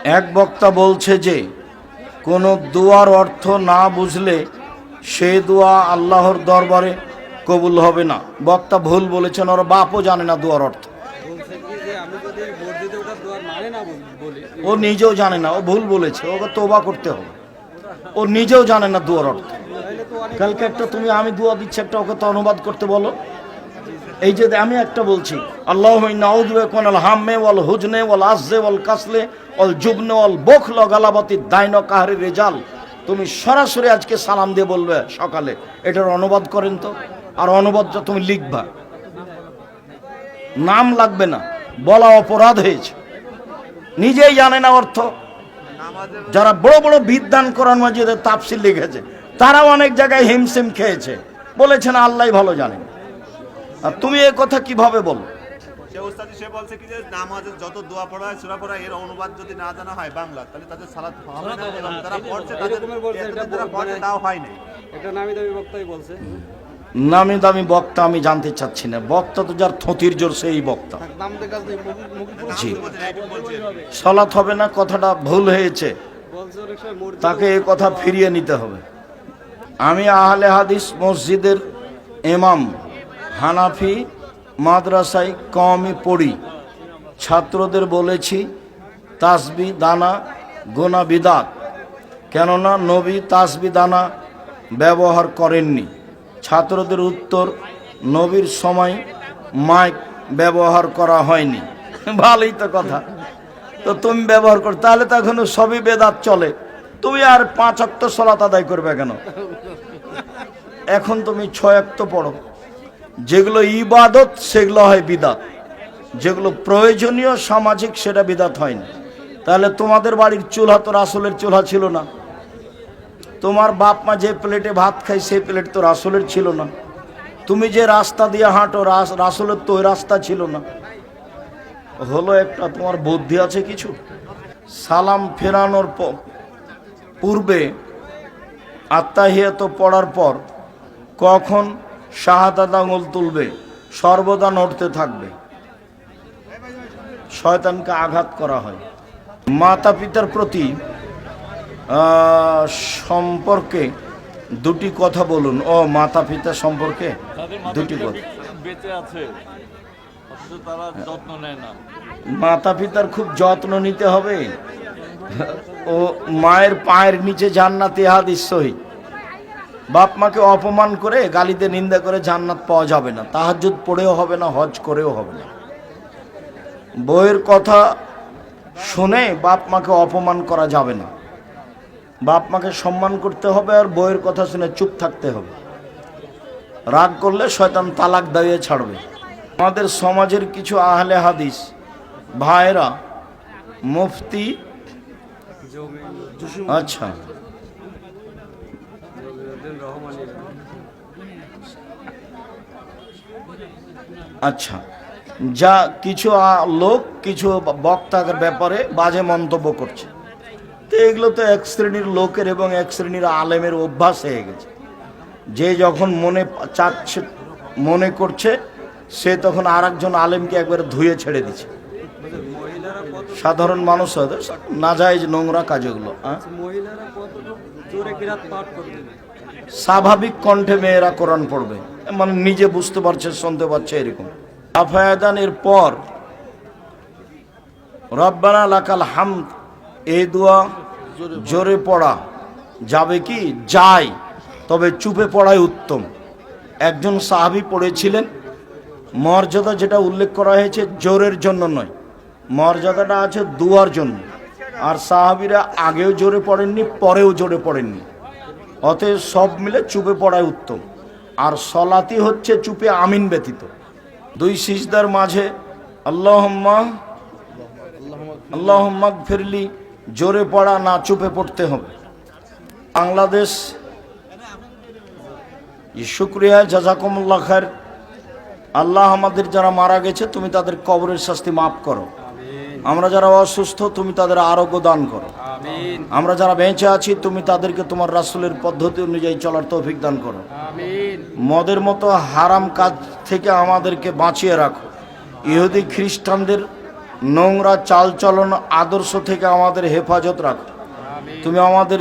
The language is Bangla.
এক বক্তা বলছে যে কোনো দোয়ার অর্থ না বুঝলে সে দোয়া আল্লাহর দরবারে কবুল হবে না। বক্তা ভুল বলেছেন, ওর বাপও জানে না দোয়ার অর্থ। ও নিজেও জানে না, ও ভুল বলেছে, ওকে তওবা করতে হবে। ও নিজেও জানে না দোয়ার অর্থ। কালকে একটা তুমি আমি দোয়া দিচ্ছি, একটা ওকে তো অনুবাদ করতে বলো। এই যে আমি একটা বলছি, আল্লাহুম্মা ইন্না আউযু বিকা মিনাল হাম্মি ওয়াল হুজনি ওয়াল আজজি ওয়াল কাসলি ওয়াল জুবনি ওয়াল বুখলি ওয়া গালাবাতিদ দাইন ওয়া কাহরি রিজাল। তুমি সরাসরি আজকে সালাম দিয়ে বলবে সকালে, এটার অনুবাদ করেন তো। আর অনুবাদটা তুমি লিখবা, নাম লাগবে না, বলা অপরাধ হয়েছে। নিজেই জানে না অর্থ। যারা বড় বড় বিদ্বান কোরআন মাজিদের তাফসীর লিখেছে, তারাও অনেক জায়গায় হিমশিম খেয়েছে, বলেছেন আল্লাহই ভালো জানেন। আর তুমি এই কথা কিভাবে বলো? সে বলছে কি যে নামাজে যত দোয়া পড়া হয় সূরা পড়া, এর অনুবাদ যদি না জানা হয় বাংলা, তাহলে তাদের সালাত হবে না, এবং তারা পড়ছে তাদের পড়ছে তাও হয় না। এটা নামি দামি বক্তাই বলছে। নামি দামি বক্তা আমি জানতে চাচ্ছি না, বক্তা তো যার থতির জোর সেই বক্তা। জি, সালাত হবে না, কথাটা ভুল হয়েছে, তাকে এই কথা ফিরিয়ে নিতে হবে। আমি আহলে হাদিস মসজিদের ইমাম, হানাফি মাদ্রাসায় কওমি পড়ি। ছাত্রদের বলেছি তাসবি দানা গোনা বিদাত, কেননা নবী তাসবি দানা ব্যবহার করেননি। ছাত্রদের উত্তর, নবীর সময় মাইক ব্যবহার করা হয়নি। ভালোই তো কথা, তো তুমি ব্যবহার কর, তাহলে তো এখন সবই বেদাত চলে। তুমি আর 5 ওয়াক্ত সালাত আদায় করবে কেন? এখন তুমি 6 ওয়াক্ত পড়ো। যেগুলো ইবাদত সেগুলো হয় বিদাত, যেগুলো প্রয়োজনীয় সামাজিক সেটা বিদাত হয় না। তাহলে তোমাদের বাড়ির চুলহা তো রাসূলের চুলহা ছিল না। তোমার বাপ মা যে প্লেটে ভাত খায় সেই প্লেট তো রাসূলের ছিল না। তুমি যে রাস্তা দিয়ে হাঁটো রাসূলের তো ওই রাস্তা ছিল না। হলো একটা, তোমার বুদ্ধি আছে কিছু? সালাম ফেরানোর পূর্বে আত্তাহিয়াত পড়ার পর কখন শাহাদাত আঙুল তুলবে? সর্বদা নড়তে থাকবে, শয়তানকে আঘাত করা হয়। মাতা পিতার প্রতি সম্পর্কে দুটি কথা বলুন। ও মাতা পিতা সম্পর্কে দুটি কথা। বেঁচে আছে অথচ তারা যত্ন নেয় না। মাতা পিতার খুব যত্ন নিতে হবে। ও মায়ের পায়ের নিচে জান্নাতে হাদিস সহিহ। বাপ মাকে অপমান করে গালিতে নিন্দা করে জান্নাত পাওয়া যাবে না, তাহাজ্জুদ পড়েও হবে না, হজ করেও হবে না। বইয়ের কথা শুনে বাপ মাকে অপমান করা যাবে না, বাপ মাকে সম্মান করতে হবে। আর বইয়ের কথা শুনে চুপ থাকতে হবে। রাগ করলে শয়তান তালাক দিয়ে ছাড়বে। আমাদের সমাজের কিছু আহলে হাদিস ভাইরা মুফতি, আচ্ছা আচ্ছা, যা কিছু লোক কিছু বক্তার ব্যাপারে বাজে মন্তব্য করছে, তো এগুলো তো এক শ্রেণীর লোকের এবং এক শ্রেণীর আলেমের অভ্যাস হয়ে গেছে। যে যখন মনে চাচ্ছে মনে করছে, সে তখন আর একজন আলেমকে একবারে ধুয়ে ছেড়ে দিচ্ছে। সাধারণ মানুষ হয়তো নাজায়েজ নোংরা কাজগুলো। স্বাভাবিক কণ্ঠে মেয়েরা কোরআন পড়বে, মানে নিজে বুঝতে পারছে, শুনতে পাচ্ছে, এরকম। আফায়াদানের পর রব্বানা লাকাল হামদ এই দোয়া জোরে পড়া যাবে কি? যায়, তবে চুপে পড়াই উত্তম। একজন সাহাবী পড়েছিলেন। মর্যাদা যেটা উল্লেখ করা হয়েছে জোরের জন্য নয়, মর্যাদাটা আছে দুয়ার জন্য। আর সাহাবীরা আগেও জোরে পড়েননি, পরেও জোরে পড়েননি। অতএব সব মিলে চুপে পড়াই উত্তম। আর সলাতি হচ্ছে চুপে আমিন ব্যতীত। 2 সিজদার মাঝে আল্লাহুম্মা গফিরলি জোরে পড়া না, চুপে পড়তে হবে। বাংলাদেশ শুকরিয়া, জাযাকুমুল্লাহ খায়ের। আল্লাহ আমাদের যারা মারা গেছে তুমি তাদের কবরের শাস্তি মাফ করো। আমরা যারা অসুস্থ তুমি তাদের আরোগ্য দান করো। আমরা যারা বেঁচে আছি তুমি তাদেরকে তোমার রাসূলের পদ্ধতি অনুযায়ী চলার তৌফিক দান করো। মদের মতো হারাম কাজ থেকে আমাদেরকে বাঁচিয়ে রাখো। ইহুদি খ্রিস্টানদের নোংরা চালচলন আদর্শ থেকে আমাদের হেফাজত রাখো। তুমি আমাদের